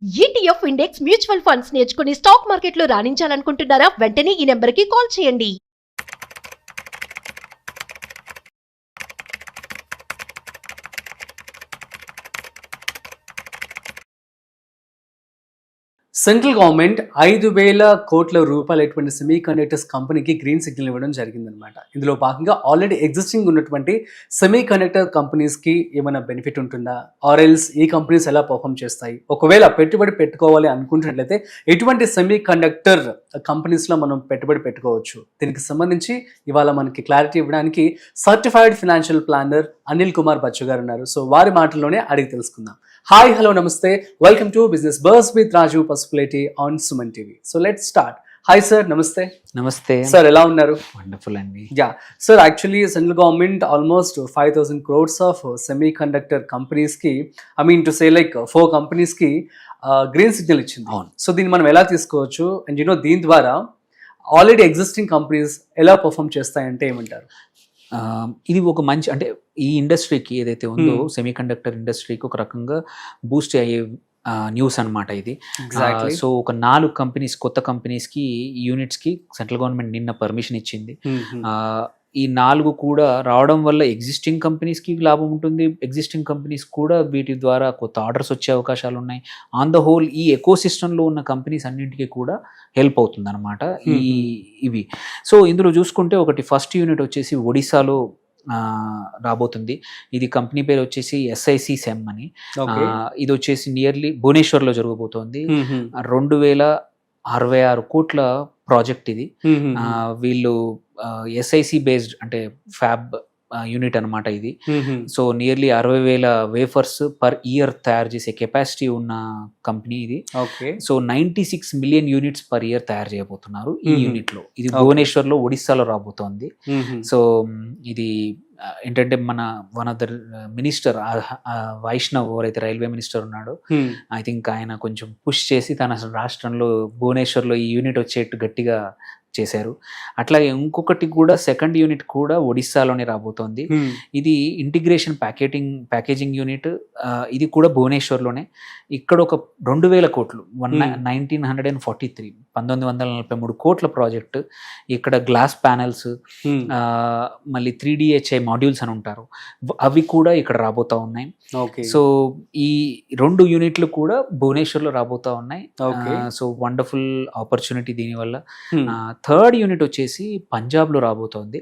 ETF index mutual funds నేర్చుకుని stock మార్కెట్లో రాణించాలనుకుంటున్నారా? వెంటనే ఈ నెంబర్కి కాల్ చేయండి. సెంట్రల్ గవర్నమెంట్ 5,000 కోట్ల రూపాయలటువంటి సెమీ కండక్టర్స్ కంపెనీకి గ్రీన్ సిగ్నల్ ఇవ్వడం జరిగిందనమాట. ఇందులో భాగంగా ఆల్రెడీ ఎగ్జిస్టింగ్ ఉన్నటువంటి సెమీ కండక్టర్ కంపెనీస్కి ఏమైనా బెనిఫిట్ ఉంటుందా, ఆర్ఎల్స్ ఈ కంపెనీస్ ఎలా పర్ఫామ్ చేస్తాయి, ఒకవేళ పెట్టుబడి పెట్టుకోవాలి అనుకుంటున్నట్లయితే ఎటువంటి సెమీ కండక్టర్ కంపెనీస్లో మనం పెట్టుబడి పెట్టుకోవచ్చు, దీనికి సంబంధించి ఇవాళ మనకి క్లారిటీ ఇవ్వడానికి certified financial planner Anil Kumar Bachchu garu ఉన్నారు. సో వారి మాటల్లోనే అడిగి తెలుసుకుందాం. హాయ్, హలో, నమస్తే, welcome to business buzz with Raju Pasupuleti on Suman TV. So let's start. Hi sir, నమస్తే. నమస్తే సార్, ఎలా ఉన్నారు? వండర్ఫుల్ అండి. Yeah sir, actually central government almost 5,000 crores of semiconductor కంపెనీస్కి, I mean to say like 4 కంపెనీస్కి green signal ఇచ్చింది. అవును. So దీన్ని మనం ఎలా తీసుకోవచ్చు, అండ్ దీని ద్వారా ఆల్రెడీ ఎగ్జిస్టింగ్ కంపెనీస్ ఎలా పర్ఫామ్ చేస్తాయంటే ఏమంటారు? ఇది ఒక మంచి, అంటే ఈ ఇండస్ట్రీకి ఏదైతే ఉందో సెమీ కండక్టర్ ఇండస్ట్రీకి ఒక రకంగా బూస్ట్ అయ్యే న్యూస్ అనమాట ఇది. సో ఒక 4 కంపెనీస్, కొత్త కంపెనీస్కి, యూనిట్స్కి సెంట్రల్ గవర్నమెంట్ నిన్న పర్మిషన్ ఇచ్చింది. ఈ 4 కూడా రావడం వల్ల ఎగ్జిస్టింగ్ కంపెనీస్కి లాభం ఉంటుంది, ఎగ్జిస్టింగ్ కంపెనీస్ కూడా వీటి ద్వారా కొత్త ఆర్డర్స్ వచ్చే అవకాశాలు ఉన్నాయి. ఆన్ ద హోల్ ఈ ఎకో సిస్టంలో ఉన్న కంపెనీస్ అన్నింటికీ కూడా హెల్ప్ అవుతుంది అనమాట ఇవి. సో ఇందులో చూసుకుంటే ఒకటి ఫస్ట్ యూనిట్ వచ్చేసి ఒడిశాలో రాబోతుంది. ఇది కంపెనీ పేరు వచ్చేసి SIC సెమ్ అని. ఇది వచ్చేసి నియర్లీ భువనేశ్వర్లో జరగబోతోంది. 2,066 కోట్ల ప్రాజెక్ట్ ఇది. వీళ్ళు SIC బేస్డ్, అంటే ఫ్యాబ్ యూనిట్ అనమాట ఇది. So nearly 60,000 wafers per year తయారు చేసే కెపాసిటీ ఉన్న కంపెనీ ఇది. So 96 million units per year తయారు చేయబోతున్నారు ఈ యూనిట్ లో. ఇది భువనేశ్వర్లో, ఒడిస్సాలో రాబోతోంది. సో ఇది ఏంటంటే మన one of the minister Vaishnaw, ఎవరైతే రైల్వే మినిస్టర్ ఉన్నాడో, ఐ థింక్ ఆయన కొంచెం పుష్ చేసి తన రాష్ట్రంలో భువనేశ్వర్లో ఈ యూనిట్ వచ్చేట్టు గట్టిగా చేశారు. అట్లాగే ఇంకొకటి కూడా, సెకండ్ యూనిట్ కూడా ఒడిస్సాలోనే రాబోతోంది. ఇది ఇంటిగ్రేషన్ ప్యాకేజింగ్ యూనిట్. ఇది కూడా భువనేశ్వర్లోనే. ఇక్కడ ఒక 2,000 కోట్లు, 1943 కోట్ల ప్రాజెక్ట్. ఇక్కడ గ్లాస్ ప్యానెల్స్, మళ్ళీ 3DHI మాడ్యూల్స్ అని ఉంటారు, అవి కూడా ఇక్కడ రాబోతా ఉన్నాయి. సో ఈ 2 యూనిట్లు కూడా భువనేశ్వర్లో రాబోతా ఉన్నాయి. సో వండర్ఫుల్ ఆపర్చునిటీ దీనివల్ల. థర్డ్ యూనిట్ వచ్చేసి పంజాబ్లో రాబోతోంది.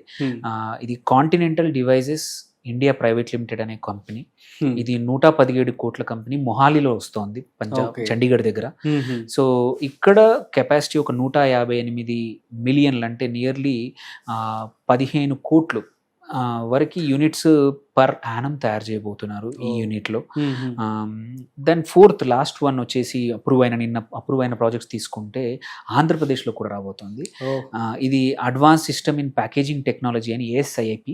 ఇది continental devices India private limited అనే కంపెనీ. ఇది 117 కోట్ల కంపెనీ, మొహాలీలో వస్తోంది, పంజాబ్, చండీగఢ్ దగ్గర. సో ఇక్కడ కెపాసిటీ ఒక 158 మిలియన్లు, అంటే నియర్లీ 15 కోట్లు వరకు యూనిట్స్ పర్ యానం తయారు చేయబోతున్నారు ఈ యూనిట్లో. దెన్ ఫోర్త్ లాస్ట్ వన్ వచ్చేసి నిన్న అప్రూవ్ అయిన ప్రాజెక్ట్స్ తీసుకుంటే ఆంధ్రప్రదేశ్లో కూడా రాబోతుంది. ఇది advance system in packaging technology అని, ASIP.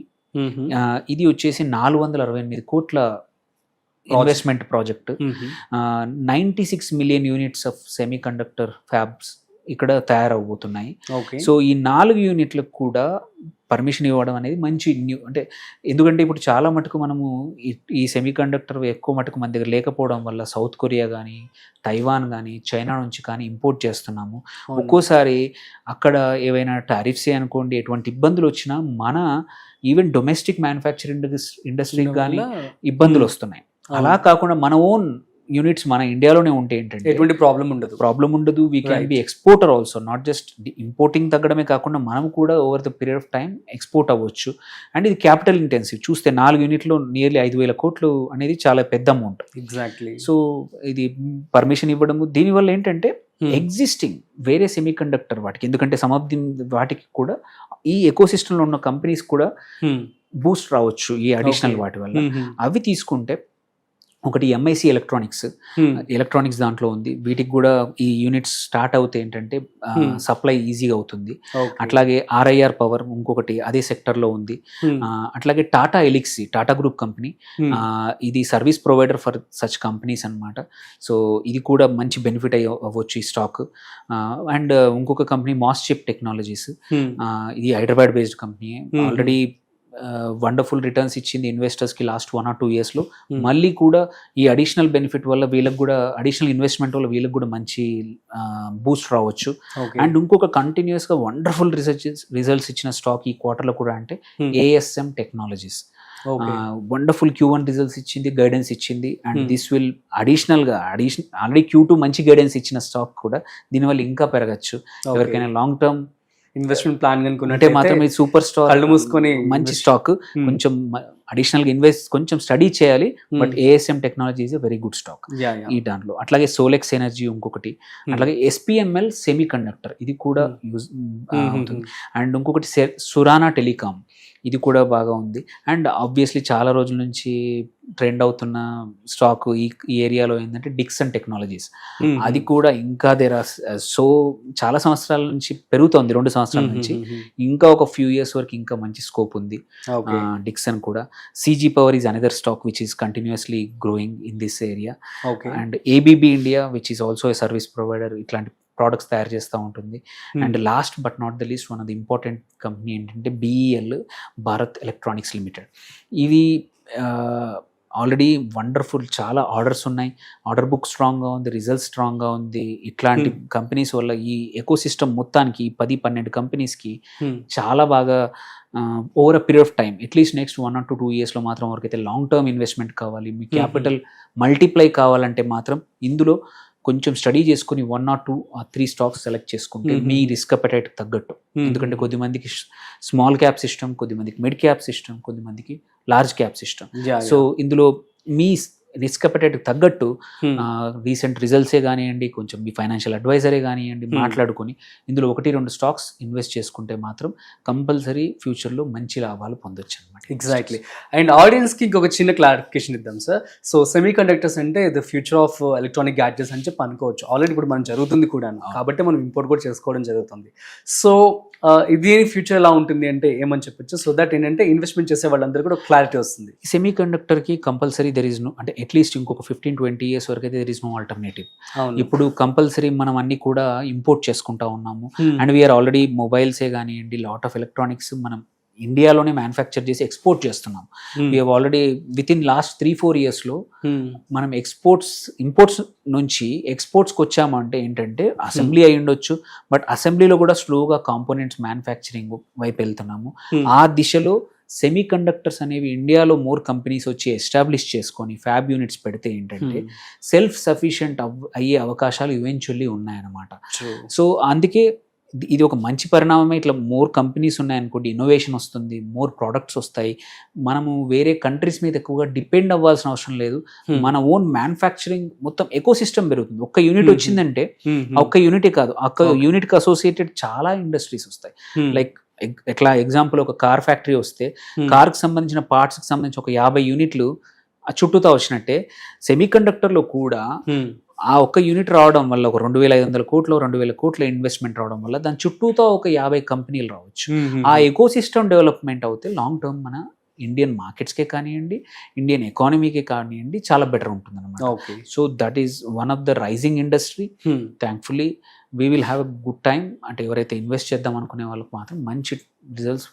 ఇది వచ్చేసి 468 కోట్ల investment project. 96 million units of semi conductor fabs ఇక్కడ తయారవబోతున్నాయి. సో ఈ 4 యూనిట్లకు కూడా పర్మిషన్ ఇవ్వడం అనేది మంచి అంటే ఎందుకంటే ఇప్పుడు చాలా మటుకు మనము ఈ సెమీ కండక్టర్ ఎక్కువ మటుకు మన దగ్గర లేకపోవడం వల్ల సౌత్ కొరియా కానీ, తైవాన్ కానీ, చైనా నుంచి కానీ ఇంపోర్ట్ చేస్తున్నాము. ఒక్కోసారి అక్కడ ఏవైనా టారిఫ్స్ అనుకోండి, ఎటువంటి ఇబ్బందులు వచ్చినా మన ఈవెన్ డొమెస్టిక్ మ్యానుఫ్యాక్చరింగ్ ఇండస్ట్రీకి కానీ ఇబ్బందులు వస్తున్నాయి. అలా కాకుండా మన ఓన్ యూనిట్స్ మన ఇండియాలోనే ఉంటే ఏంటంటే ఎటువంటి ప్రాబ్లం ఉండదు. We can be exporter also, not just importing తగ్గడమే కాకుండా మనం కూడా over the period of time export అవ్వచ్చు. అండ్ ఇది క్యాపిటల్ ఇంటెన్సివ్. చూస్తే 4 యూనిట్లో నియర్లీ 5,000 కోట్లు అనేది చాలా పెద్ద అమౌంట్. ఎగ్జాక్ట్లీ. సో ఇది పర్మిషన్ ఇవ్వడము, దీనివల్ల ఏంటంటే ఎగ్జిస్టింగ్ వేరే సెమీ కండక్టర్ వాటికి, ఎందుకంటే సమ్ ఆఫ్ ది వాటికి కూడా ఈ ఎకో సిస్టంలో ఉన్న కంపెనీస్ కూడా బూస్ట్ రావచ్చు ఈ అడిషనల్ వాటి వల్ల. అవి తీసుకుంటే ఒకటి MIC ఎలక్ట్రానిక్స్ దాంట్లో ఉంది. వీటికి కూడా ఈ యూనిట్స్ స్టార్ట్ అవుతే ఏంటంటే సప్లై ఈజీగా అవుతుంది. అట్లాగే RIR పవర్ ఇంకొకటి అదే సెక్టర్లో ఉంది. అట్లాగే టాటా ఎలిక్సీ, టాటా గ్రూప్ కంపెనీ, ఇది service provider for such companies అనమాట. సో ఇది కూడా మంచి బెనిఫిట్ అవ్వచ్చు ఈ స్టాక్. అండ్ ఇంకొక కంపెనీ మాస్చిప్ టెక్నాలజీస్, ఇది Hyderabad based company. Already wonderful returns ఇచ్చింది ఇన్వెస్టర్స్కి లాస్ట్ 1 or 2 yearsలో. మళ్ళీ కూడా ఈ అడిషనల్ బెనిఫిట్ వల్ల వీళ్ళకి కూడా అడిషనల్ ఇన్వెస్ట్మెంట్ వల్ల వీళ్ళకి కూడా మంచి బూస్ట్ రావచ్చు. అండ్ ఇంకొక కంటిన్యూస్గా వండర్ఫుల్ రిజల్ట్స్ ఇచ్చిన స్టాక్ ఈ క్వార్టర్లో కూడా అంటే ASM technologies. Wonderful Q1 results ఇచ్చింది, గైడెన్స్ ఇచ్చింది. అండ్ దిస్ విల్ అడిషనల్గా ఆల్రెడీ Q2 మంచి గైడెన్స్ ఇచ్చిన స్టాక్ కూడా దీనివల్ల ఇంకా పెరగచ్చు. ఎవరికైనా లాంగ్ టర్మ్ ఇన్వెస్ట్మెంట్ ప్లాన్ అంటే మాత్రం ఇది సూపర్ స్టాక్, కళ్ళు మూసుకొని మంచి స్టాక్. కొంచెం అడిషనల్ గా ఇన్వెస్ట్ కొంచెం స్టడీ చేయాలి. But ASM technology is a very good stock ఈ దాంట్లో. అట్లాగే సోలెక్స్ ఎనర్జీ ఇంకొకటి, అట్లాగే SPML సెమీ కండక్టర్ ఇది కూడా యూజ్ అవుతుంది. అండ్ ఇంకొకటి సురానా టెలికామ్ ఇది కూడా బాగా ఉంది. అండ్ ఆబ్వియస్లీ చాలా రోజుల నుంచి ట్రెండ్ అవుతున్న స్టాక్ ఈ ఏరియాలో ఏంటంటే డిక్సన్ టెక్నాలజీస్. అది కూడా ఇంకా సో చాలా సంవత్సరాల నుంచి పెరుగుతోంది, 2 సంవత్సరాల నుంచి. ఇంకా ఒక ఫ్యూ ఇయర్స్ వరకు ఇంకా మంచి స్కోప్ ఉంది డిక్సన్ కూడా. CG power is another stock which is continuously growing in this area. And ABB India which is also a service provider, ఇట్లాంటి ప్రోడక్ట్స్ తయారు చేస్తూ ఉంటుంది. And last but not the least one of the important company ఏంటంటే BEL, Bharat electronics limited. ఇది already wonderful, చాలా orders ఉన్నాయి, order book స్ట్రాంగ్గా ఉంది, రిజల్ట్స్ స్ట్రాంగ్గా ఉంది. ఇట్లాంటి కంపెనీస్ వల్ల ఈ ఎకో సిస్టమ్ మొత్తానికి 10-12 కంపెనీస్కి చాలా బాగా over a period of time at least next 1 or 2 yearsలో మాత్రం వరకైతే లాంగ్ టర్మ్ ఇన్వెస్ట్మెంట్ కావాలి, మీ క్యాపిటల్ మల్టిప్లై కావాలంటే మాత్రం ఇందులో కొంచెం స్టడీ చేసుకుని 1 or 2 or 3 స్టాక్స్ సెలెక్ట్ చేసుకుంటే మీ రిస్క్ అపెటైట్ తగ్గట్టు. ఎందుకంటే కొద్దిమందికి స్మాల్ క్యాప్స్ ఇష్టం, కొద్దిమందికి మిడ్ క్యాప్స్ ఇష్టం, కొద్దిమందికి లార్జ్ క్యాప్స్ ఇష్టం. సో ఇందులో మీ రిస్క్ అపెటైట్ తగ్గట్టు రీసెంట్ రిజల్ట్సే కానివ్వండి, కొంచెం మీ ఫైనాన్షియల్ అడ్వైజరే కానివ్వండి మాట్లాడుకొని ఇందులో 1-2 స్టాక్స్ ఇన్వెస్ట్ చేసుకుంటే మాత్రం కంపల్సరీ ఫ్యూచర్లో మంచి లాభాలు పొందొచ్చు అనమాట. ఎగ్జాక్ట్లీ. అండ్ ఆడియన్స్కి ఇంకొక చిన్న క్లారిఫికేషన్ ఇద్దాం సార్. సో సెమీ కండక్టర్స్ అంటే the future of electronic gadgets అని చెప్పి అనుకోవచ్చు. ఆల్రెడీ ఇప్పుడు మనం జరుగుతుంది కూడా, కాబట్టి మనం ఇంపోర్ట్ కూడా చేసుకోవడం జరుగుతుంది. సో ఇది ఫ్యూచర్ ఎలా ఉంటుంది అంటే ఏమని చెప్పొచ్చు, సో దట్ ఏంటంటే ఇన్వెస్ట్మెంట్ చేసే వాళ్ళందరూ కూడా క్లారిటీ వస్తుంది. సెమీ కండక్టర్కి కంపల్సరీ దెర్ ఇస్ నో, అంటే అట్లీస్ట్ ఇంకొక 15-20 years వరకు అయితే దెర్ ఇస్ నో ఆల్టర్నేటివ్. ఇప్పుడు కంపల్సరీ మనం అన్ని కూడా ఇంపోర్ట్ చేసుకుంటా ఉన్నాము. అండ్ వీఆర్ ఆల్రెడీ మొబైల్సే కానివ్వండి, లాట్ ఆఫ్ ఎలక్ట్రానిక్స్ మనం ఇండియాలోనే మ్యానుఫ్యాక్చర్ చేసి ఎక్స్పోర్ట్ చేస్తున్నాం. We have already with in last 3-4 yearsలో మనం ఇంపోర్ట్స్ నుంచి ఎక్స్పోర్ట్స్కి వచ్చామంటే ఏంటంటే అసెంబ్లీ అయి ఉండొచ్చు, బట్ అసెంబ్లీలో కూడా స్లోగా కాంపోనెంట్స్ మ్యానుఫ్యాక్చరింగ్ వైపు వెళ్తున్నాము. ఆ దిశలో సెమీ కండక్టర్స్ అనేవి ఇండియాలో మోర్ కంపెనీస్ వచ్చి ఎస్టాబ్లిష్ చేసుకొని ఫ్యాబ్ యూనిట్స్ పెడితే ఏంటంటే సెల్ఫ్ సఫిషియంట్ అయ్యే అవకాశాలు ఈవెన్చువల్లీ ఉన్నాయన్నమాట. సో అందుకే ఇది ఒక మంచి పరిణామమే. ఇట్లా మోర్ కంపెనీస్ ఉన్నాయనుకోండి, ఇన్నోవేషన్ వస్తుంది, మోర్ ప్రోడక్ట్స్ వస్తాయి. మనము వేరే కంట్రీస్ మీద ఎక్కువగా డిపెండ్ అవ్వాల్సిన అవసరం లేదు. మన ఓన్ మ్యానుఫ్యాక్చరింగ్ మొత్తం ఎకో సిస్టమ్ పెరుగుతుంది. ఒక్క యూనిట్ వచ్చిందంటే ఒక్క యూనిటే కాదు, ఒక్క యూనిట్కి అసోసియేటెడ్ చాలా ఇండస్ట్రీస్ వస్తాయి. లైక్ ఎట్లా ఎగ్జాంపుల్ ఒక కార్ ఫ్యాక్టరీ వస్తే కార్కి సంబంధించిన పార్ట్స్కి సంబంధించి ఒక 50 యూనిట్లు చుట్టూతా వచ్చినట్టే సెమీ కండక్టర్లో కూడా ఆ ఒక్క యూనిట్ రావడం వల్ల ఒక 2,500 కోట్లు 2,000 కోట్ల ఇన్వెస్ట్మెంట్ రావడం వల్ల దాని చుట్టూతో ఒక 50 కంపెనీలు రావచ్చు. ఆ ఎకో సిస్టమ్ డెవలప్మెంట్ అవుతే లాంగ్ టర్మ్ మన ఇండియన్ మార్కెట్స్కే కానివ్వండి, ఇండియన్ ఎకానమీకే కానివ్వండి చాలా బెటర్ ఉంటుంది అనమాట. So that is one of the rising industry. Thankfully we will have a good time. అంటే ఎవరైతే ఇన్వెస్ట్ చేద్దాం అనుకునే వాళ్ళకి మాత్రం మంచి రిజల్ట్స్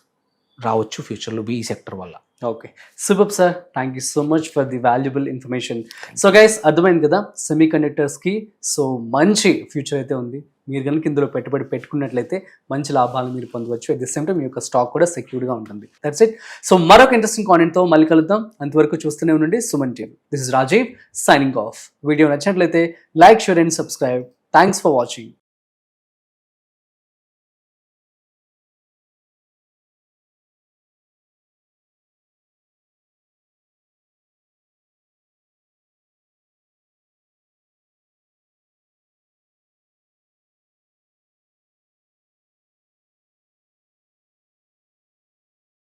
రావచ్చు ఫ్యూచర్లో ఈ సెక్టర్ వల్ల. Okay, super sir, thank you so much for the valuable information. So guys, అర్థమైంది కదా సెమీ కండక్టర్స్కి సో మంచి ఫ్యూచర్ అయితే ఉంది. మీరు కనుక ఇందులో పెట్టుబడి పెట్టుకున్నట్లయితే మంచి లాభాలు మీరు పొందవచ్చు. అట్ ది సేమ్ టైం మీ యొక్క స్టాక్ కూడా సెక్యూర్డ్గా ఉంటుంది. That's it. సో మరొక ఇంట్రెస్టింగ్ కాంటెంట్తో మళ్ళీ కలుద్దాం. అంతవరకు చూస్తూనే ఉండండి Suman TV. This is Rajeev signing off. Video నచ్చినట్లయితే like, share and subscribe. Thanks for watching.